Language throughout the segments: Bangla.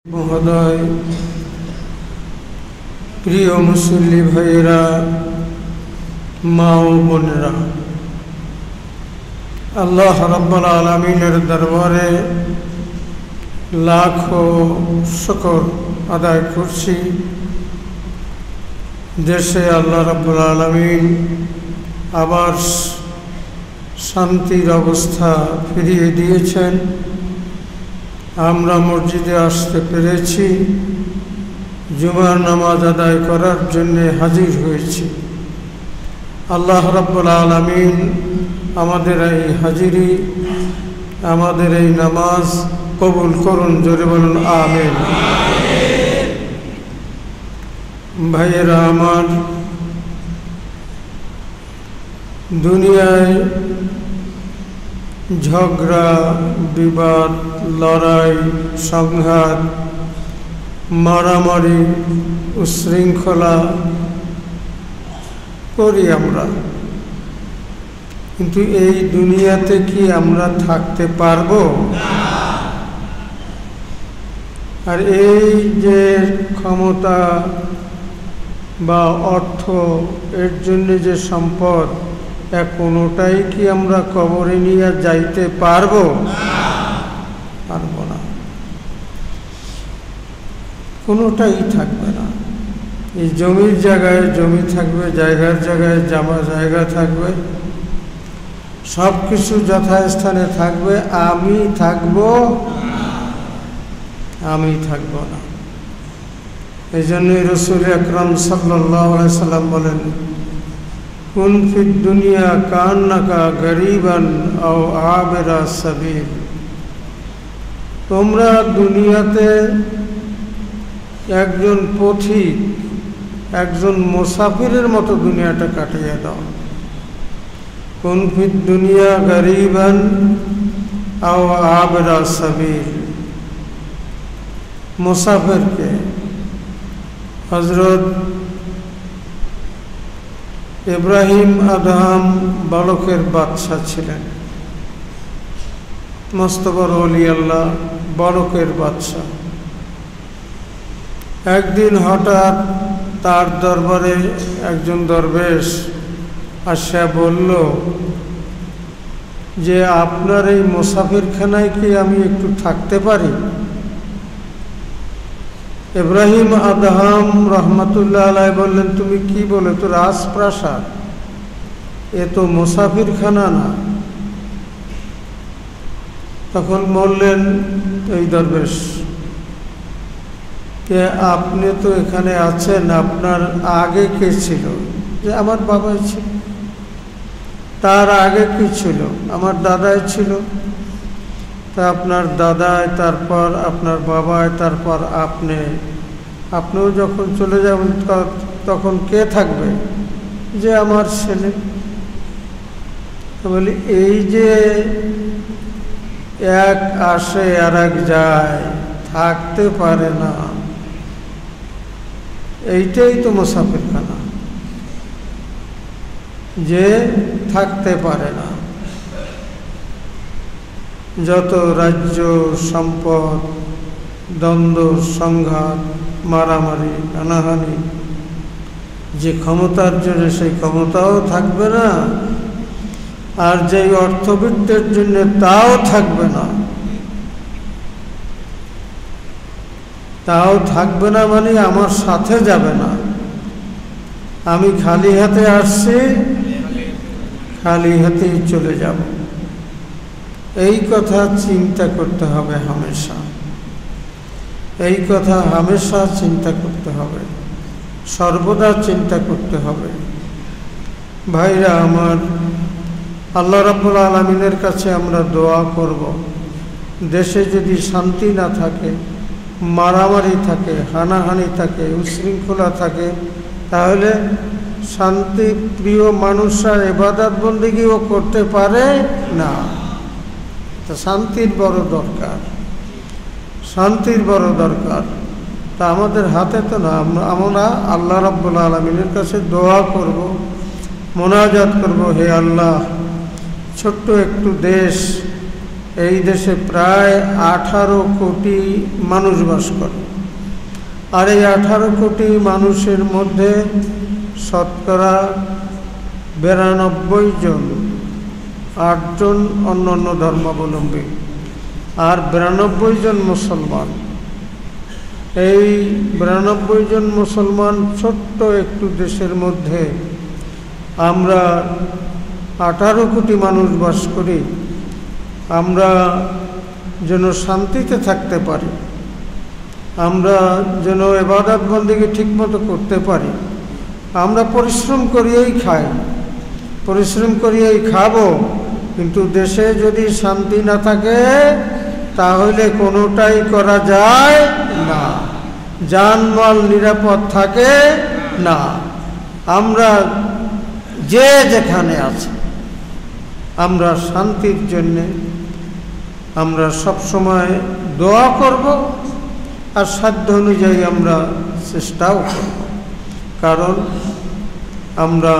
মহোদয়, প্রিয় মুসল্লি ভাইয়েরা, মা ও বোনেরা, আল্লাহ রাব্বুল আলামিনের দরবারে লাখো শুকর আদায় করছি। দেশে আল্লাহ রাব্বুল আলামিন আবার শান্তির অবস্থা ফিরিয়ে দিয়েছেন। আমরা মসজিদে আসতে পেরেছি, জুমার নামাজ আদায় করার জন্যে হাজির হয়েছি। আল্লাহ রাব্বুল আলামিন আমাদের এই হাজিরি, আমাদের এই নামাজ কবুল করুন। জোরে বলুন আমিন। ভাইয়েরা আমার, দুনিয়ায় ঝগড়া, বিবাদ, লড়াই, সংঘাত, মারামারি, উশৃঙ্খলা করি আমরা, কিন্তু এই দুনিয়াতে কি আমরা থাকতে পারবো? আর এই যে ক্ষমতা বা অর্থ, এর জন্য যে সম্পদ, কোনোটাই কি আমরা কবরে নিয়ে যাইতে পারবো? পারবো না, কোনোটাই থাকবে না। এই জমির জায়গায় জমি থাকবে, জায়গার জায়গায় জায়গা থাকবে, সব কিছু যথাস্থানে থাকবে। আমি থাকবো না। এই জন্যই রাসূল আকরাম সাল্লাল্লাহু আলাইহি সাল্লাম বলেন, কুন ফিদ দুনিয়া কান্নাকা গরিবান আও আবিরা সাবিল। তোমরা দুনিয়াতে একজন পথিক, একজন মুসাফিরের মতো দুনিয়াটা কাটিয়ে দাও। কুন ফিদ দুনিয়া গরিবান আও আবিরা সাবিল। মুসাফিরকে হযরত ইব্রাহিম আদহাম বালকের বাদশা ছিলেন, মস্ত বড় ওলি আল্লাহ, বালকের বাদশা। একদিন হঠাৎ তার দরবারে একজন দরবেশ আসিয়া বলল যে, আপনার এই মুসাফিরখানায় কি আমি একটু থাকতে পারি? ইব্রাহিম আদহাম রহমতুল্লাহ আলাইহি বললেন, তুমি কি বলে? তো রাজপ্রাসাদ, এ তো মুসাফিরখানা না। তখন বললেন এই দরবেশ, যে আপনি তো এখানে আছেন, আপনার আগে কে ছিল? যে আমার বাবাই ছিল। তার আগে কি ছিল? আমার দাদাই ছিল। তা আপনার দাদাই, তারপর আপনার বাবাই, তারপর আপনিও যখন চলে যাবেন তখন কে থাকবে? যে আমার ছেলে। বলি, এই যে এক আসে আর এক যায়, থাকতে পারে না, এইটাই তো মুসাফিরখানা, যে থাকতে পারে না। যত রাজ্য, সম্পদ, দ্বন্দ্ব, সংঘাত, মারামারি, হানাহানি, যে ক্ষমতার জন্য সেই ক্ষমতাও থাকবে না, আর যেই অর্থবিত্তের জন্য তাও থাকবে না। তাও থাকবে না মানে আমার সাথে যাবে না। আমি খালি হাতে আসছি, খালি হাতেই চলে যাব। এই কথা চিন্তা করতে হবে হামেশা। এই কথা হামেশা চিন্তা করতে হবে, সর্বদা চিন্তা করতে হবে। ভাইরা আমার, আল্লাহ রাব্বুল আলামিনের কাছে আমরা দোয়া করব, দেশে যদি শান্তি না থাকে, মারামারি থাকে, হানাহানি থাকে, উশৃঙ্খলা থাকে, তাহলে শান্তি প্রিয় মানুষরা ইবাদত বন্দেগীও করতে পারে না। তা শান্তির বড় দরকার, শান্তির বড় দরকার। তা আমাদের হাতে তো না। আমরা আল্লাহ রাব্বুল আলামিনের কাছে দোয়া করব, মোনাজাত করব, হে আল্লাহ, ছোট্ট একটু দেশ, এই দেশে প্রায় 18 কোটি মানুষ বাস করে। আর এই 18 কোটি মানুষের মধ্যে শতকরা 92 জন, 8 জন অন্যান্য ধর্মাবলম্বী, আর 92 জন মুসলমান। এই 92 জন মুসলমান ছোট্ট একটু দেশের মধ্যে আমরা 18 কোটি মানুষ বাস করি। আমরা যেন শান্তিতে থাকতে পারি, আমরা যেন ইবাদত বন্দেগী ঠিকমতো করতে পারি। আমরা পরিশ্রম করিয়েই খাই, পরিশ্রম করিয়েই খাবো, কিন্তু দেশে যদি শান্তি না থাকে তাহলে কোনোটাই করা যায় না, জানমাল নিরাপদ থাকে না। আমরা যে যেখানে আছি আমরা শান্তির জন্যে আমরা সবসময় দোয়া করব, আর সাধ্য অনুযায়ী আমরা চেষ্টাও করব। কারণ আমরা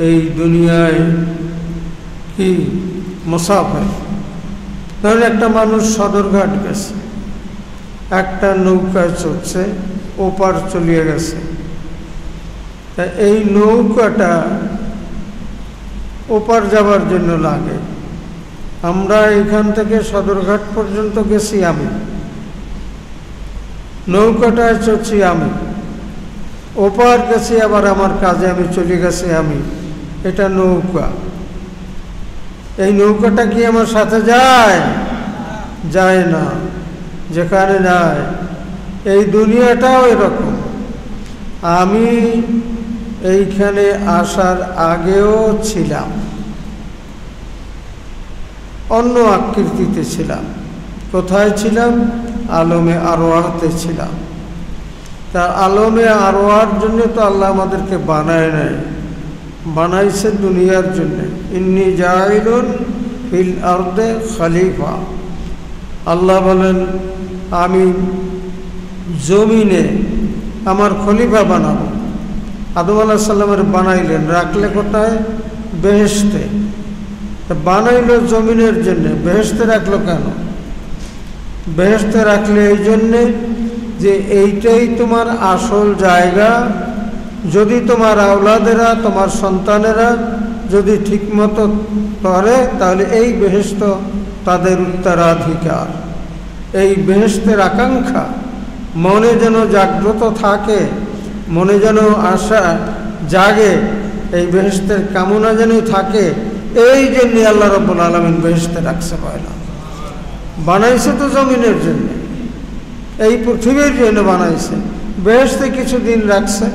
এই দুনিয়ায় কি মুসাফির। ধরুন একটা মানুষ সদরঘাট গেছে, একটা নৌকায় চড়ছে, ওপার চলিয়ে গেছে। তা এই নৌকাটা ওপার যাবার জন্য লাগে। আমরা এখান থেকে সদরঘাট পর্যন্ত গেছি আমি, নৌকাটায় চড়ছি আমি, ওপার গেছি, আবার আমার কাজে আমি চলে গেছি আমি। এটা নৌকা। এই নৌকাটা কি আমার সাথে যায়? যায় না। যেখানে যায়, এই দুনিয়াটাও এরকম। আমি এইখানে আসার আগেও ছিলাম, অন্য আকৃতিতে ছিলাম। কোথায় ছিলাম? আলমে আরওয়াহতে ছিলাম। তা আলমে আরওয়ার জন্য তো আল্লাহ আমাদেরকে বানায় নাই, বানাইছে দুনিয়ার জন্য। ইন্নী জাইলুন ফিল আরদে খলিফা। আল্লাহ বলেন আমি জমিনে আমার খলিফা বানাবো। আদম আলাইহিস সালামের বানাইলেন, রাখলে কোথায়? বেহেশতে। বানাইলো জমিনের জন্যে, বেহেশতে রাখলো কেন? বেহেশতে রাখলে এই জন্যে যে এইটাই তোমার আসল জায়গা। যদি তোমার আওলাদেরা, তোমার সন্তানেরা যদি ঠিকমতো করে, তাহলে এই বেহেশত তাদের উত্তরাধিকার। এই বেহেশতের আকাঙ্ক্ষা মনে যেন জাগ্রত থাকে, মনে যেন আশা জাগে, এই বেহেশতের কামনা যেন থাকে। এই জন্য আল্লাহ রাব্বুল আলামিন বেহেশতে রাখছে পয়লা। বানাইছে তো জমিনের জন্য, এই পৃথিবীর জন্য বানাইছে। বেহেশতে কিছুদিন রাখছে,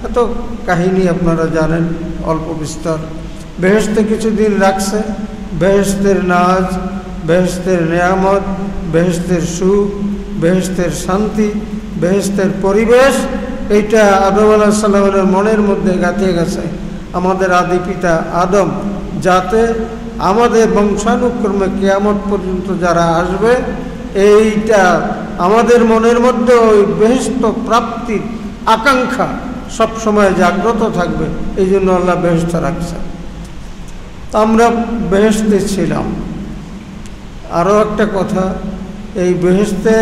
এত কাহিনী আপনারা জানেন অল্প বিস্তর। বেহেশতে কিছুদিন রাখছে, বেহেশতের নাজ, বেহেশতের নেয়ামত, বেহেশতের সুখ, বেহেশতের শান্তি, বেহেশতের পরিবেশ, এইটা আদম আলাইহিস সালামের মনের মধ্যে গাঁথিয়ে গেছে আমাদের আদি পিতা আদম, যাতে আমাদের বংশানুক্রমে কিয়ামত পর্যন্ত যারা আসবে, এইটা আমাদের মনের মধ্যে ওই বেহেশত প্রাপ্তির আকাঙ্ক্ষা সবসময় জাগ্রত থাকবে। এই জন্য আল্লাহ বেহেশতে রাখছে। আমরা বেহেশতে ছিলাম। আরও একটা কথা, এই বেহেশতে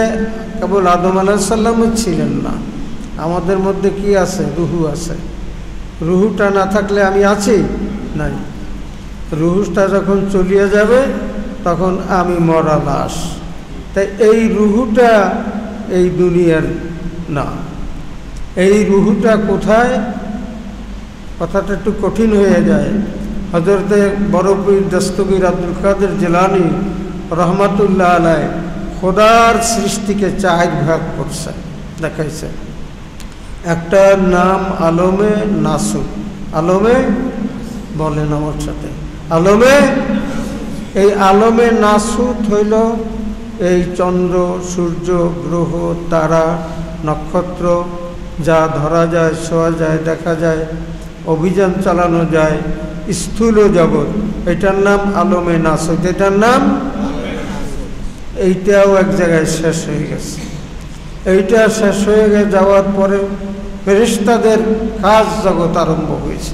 কেবল আদম আলাইহিস সালামও ছিলেন না, আমাদের মধ্যে কি আছে? রুহু আছে। রুহুটা না থাকলে আমি আছি? নাই। রুহুটা যখন চলিয়ে যাবে তখন আমি মরা লাশ। তাই এই রুহুটা এই দুনিয়ার না। এই রুহুটা কোথায়? কথাটা একটু কঠিন হয়ে যায়। হযরতে বড় পীর দস্তগীর আব্দুল কাদের জিলানী রহমাতুল্লাহ আলাইহি খোদার সৃষ্টিকে 4 ভাগ করছে, দেখাইছে। একটা নাম আলমে নাসুত। আলমে বলেন আমার সাথে, আলমে। এই আলমে নাসুত হইল এই চন্দ্র, সূর্য, গ্রহ, তারা, নক্ষত্র, যা ধরা যায়, ছোঁয়া যায়, দেখা যায়, অভিযান চালানো যায়, স্থূল জগৎ, এটার নাম আলমে নাসুত। এটার নাম, এইটাও এক জায়গায় শেষ হয়ে গেছে। এইটা শেষ হয়ে যাওয়ার পরে ফেরেশতাদের কাজ জগৎ আরম্ভ হয়েছে।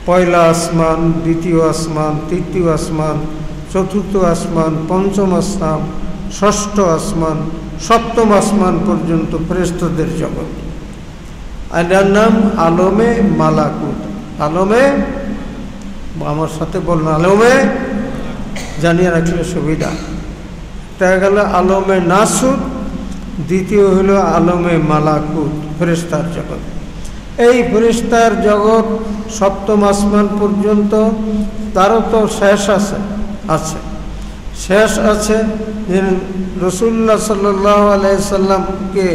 পয়লা আসমান, দ্বিতীয় আসমান, তৃতীয় আসমান, চতুর্থ আসমান, পঞ্চম আসমান, ষষ্ঠ আসমান, সপ্তম আসমান পর্যন্ত ফেরেশতাদের জগৎ। এটার নাম আলমে মালাকুত। আলমে, আমার সাথে বলুন, আলমে, জানিয়ে রাখলে সুবিধা। একটা গেল আলমে নাসুত, দ্বিতীয় হলো আলমে মালাকুত, ফেরেশতার জগৎ। এই ফেরেশতার জগৎ সপ্তম আসমান পর্যন্ত, তারও তো শেষ আছে শেষ আছে। যে রাসূলুল্লাহ সাল্লাল্লাহু আলাইহি সাল্লামকে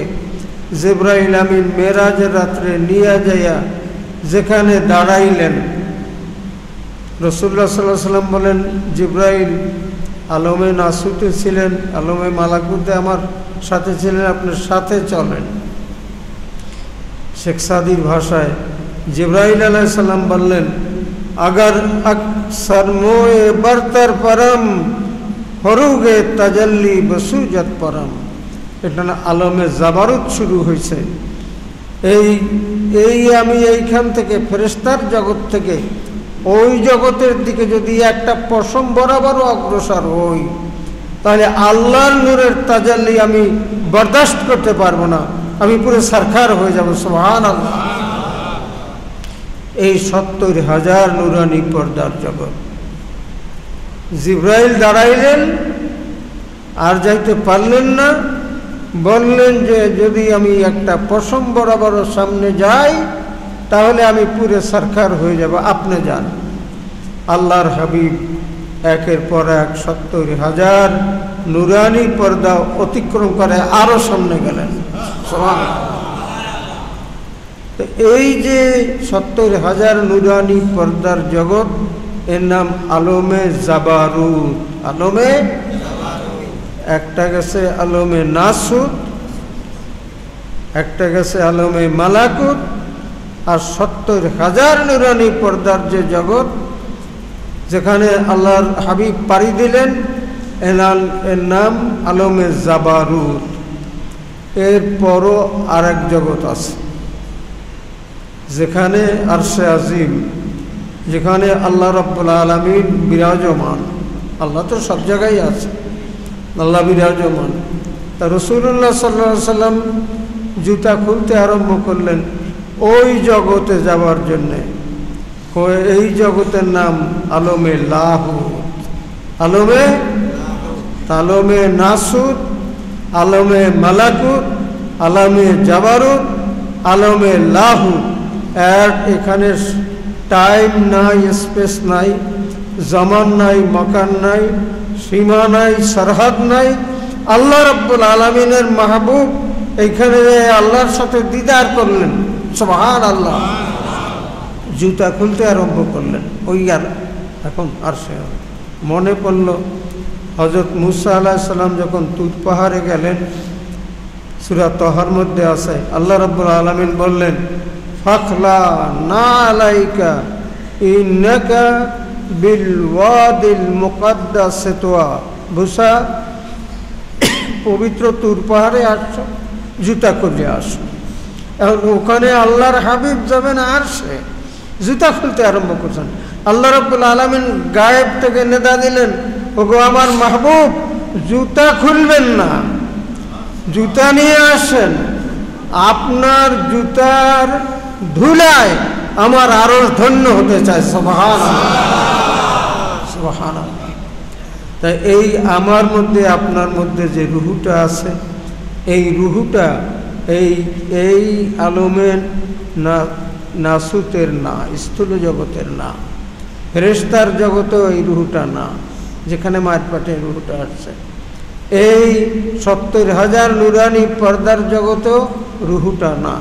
জিবরাইল আমিন মেরাজের রাত্রে নিয়ে যাইয়া যেখানে দাঁড়াইলেন, রাসূলুল্লাহ সাল্লাল্লাহু আলাইহি সাল্লাম বলেন, জিবরাইল আলমে নাসুতে ছিলেন, আলমে মালাকুতে আমার সাথে ছিলেন, আপনার সাথে চলেন। শেখ সাদির ভাষায় জিবরাইল আলাইহিস সালাম বললেন, अगर अक्सर मोए बरतर परम হরুগে তাজাল্লি বসুজত পরম। এটা না আলমে জাবারুত শুরু হয়েছে। আমি এইখান থেকে ফেরেশতার জগৎ থেকে ওই জগতের দিকে যদি একটা পশম বরাবরও অগ্রসর হই, তাহলে আল্লাহর নূরের তাজাল্লি আমি বরদাস্ত করতে পারবো না, আমি পুরো সরকার হয়ে যাব। সুবহানাল্লাহ। এই ৭০,০০০ নুরানি পর্দার জগৎ। জিবরাইল দাঁড়াইলেন, আর যাইতে পারলেন না, বললেন যে যদি আমি একটা পশম বরাবর সামনে যাই তাহলে আমি পুরো সরকার হয়ে যাব, আপনি যান। আল্লাহর হাবিব একের পর এক ৭০,০০০ নুরানি পর্দা অতিক্রম করে আরো সামনে গেলেন। তো এই যে ৭০,০০০ নুরানি পর্দার জগৎ, এর নাম আলমে জাবারুত। আলমে, একটা গেছে আলমে নাসুত, একটা গেছে আলমে মালাকুত, আর ৭০,০০০ নুরানি পর্দার যে জগৎ, যেখানে আল্লাহর হাবিব পাড়ি দিলেন, এর নাম আলমে জাবারুত। এরপরও আর এক জগৎ আছে, যেখানে আরশে আজিম, যেখানে আল্লাহ রাব্বুল আলামিন বিরাজমান। আল্লাহ তো সব জায়গায় আছে, আল্লাহ বিরাজমান। তা রাসূলুল্লাহ সাল্লাল্লাহু আলাইহি সাল্লাম জুতা খুলতে আরম্ভ করলেন ওই জগতে যাওয়ার জন্যে। এই জগতের নাম আলমে লাহুত। আলমে নাসুত, আলমে মালাকুত, আলমে জাবারুত, আলমে লাহুত। এখানে টাইম নাই, স্পেস নাই, জামান নাই, মাকান নাই, সীমা নাই, সরহদ নাই। আল্লাহ রাব্বুল আলামিনের মাহবুব এইখানে আল্লাহর সাথে দিদার করলেন। সুবহানাল্লাহ। জুতা খুলতে আরম্ভ করলেন। ওই আর এখন আর সে মনে পড়ল হযরত মুসা আলাইহিস সালাম যখন তুর পাহাড়ে গেলেন, সূরা তাহার মধ্যে আছে, আল্লাহ রাব্বুল আলামিন বললেন, ফাখলা না আলাইকা ইন্নাকা বিল ওয়াদিল মুকদ্দাস তুয়া। মুসা, পবিত্র তুর পাহাড়ে আসছো, জুতা খুলে আসো। এখন ওখানে আল্লাহর হাবিব যাবেন, আর সে জুতা খুলতে আরম্ভ করছেন। আল্লাহ রাব্বুল আলামিন গায়েব থেকে নেদা দিলেন, ওগো আমার মাহবুব, জুতা খুলবেন না, জুতা নিয়ে আসেন। আপনার জুতার ধুলায় আমার আরো ধন্য হতে চায়। সুবহানাল্লাহ, সুবহানাল্লাহ। তাই এই আমার মধ্যে, আপনার মধ্যে যে রুহুটা আছে, এই রুহুটা এই আলমের নাসুতের না, স্থূল জগতের না। ফেরেশতার জগতেও এই রুহুটা না, যেখানে মায়ের পাটে রুহুটা আসছে। এই ৭০,০০০ নুরানি পর্দার জগতেও রুহুটা না।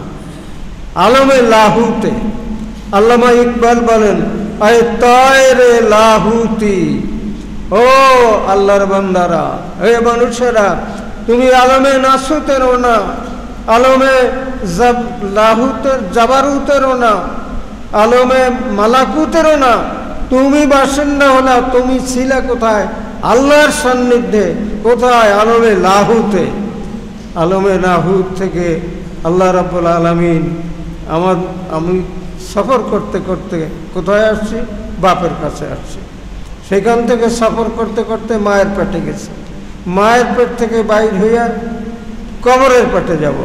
আলমে লাহুতে আল্লামা ইকবাল বলেন, আয় তায়রে লাহুতি, ও আল্লাহর বান্দারা, হে মানুষেরা, তুমি আলমে নাসুতেরও না, আলমে লাহুতের জাবারুতেরও না, আলমে মালাকুতেরও না, তুমি বাসিন্দা হলা। তুমি ছিলে কোথায়? আল্লাহর সান্নিধ্যে। কোথায়? আলমে লাহুতে। আলমে লাহুত থেকে আল্লাহ রাব্বুল আলামিন আমি সফর করতে করতে কোথায় আসছি? বাপের কাছে আসছি। সেখান থেকে সফর করতে করতে মায়ের পেটে গেছে, মায়ের পেট থেকে বাইর হইয়া কবরের পেটে যাব,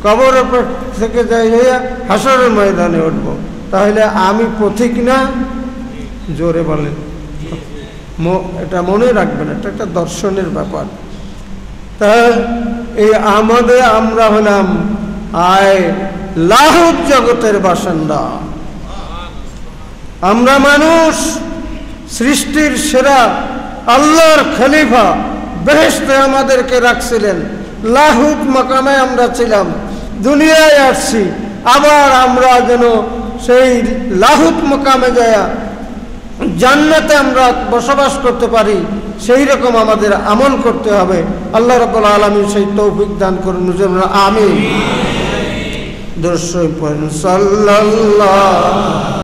কবরের পেট থেকে যাই হইয়া হাসরের ময়দানে উঠব। তাহলে আমি পথিক না? জোরে বলেন। এটা মনে রাখবেন, এটা একটা দর্শনের ব্যাপার। তা এই আমরা হলাম লাহুত জগতের বাসিন্দা। আমরা মানুষ, সৃষ্টির সেরা আল্লাহর খলিফা বেহেশতে আমাদেরকে রাখছিলেন, লাহুত মাকামে আমরা ছিলাম, দুনিয়ায় আসছি, আবার আমরা যেন সেই লাহুত মাকামে যায় জান্নাতে আমরা বসবাস করতে পারি, সেই রকম আমাদের আমল করতে হবে। আল্লাহ রাব্বুল আলামিন সেই তৌফিক দান করুন, আমিন। দর্শক সাল্লাল্লাহু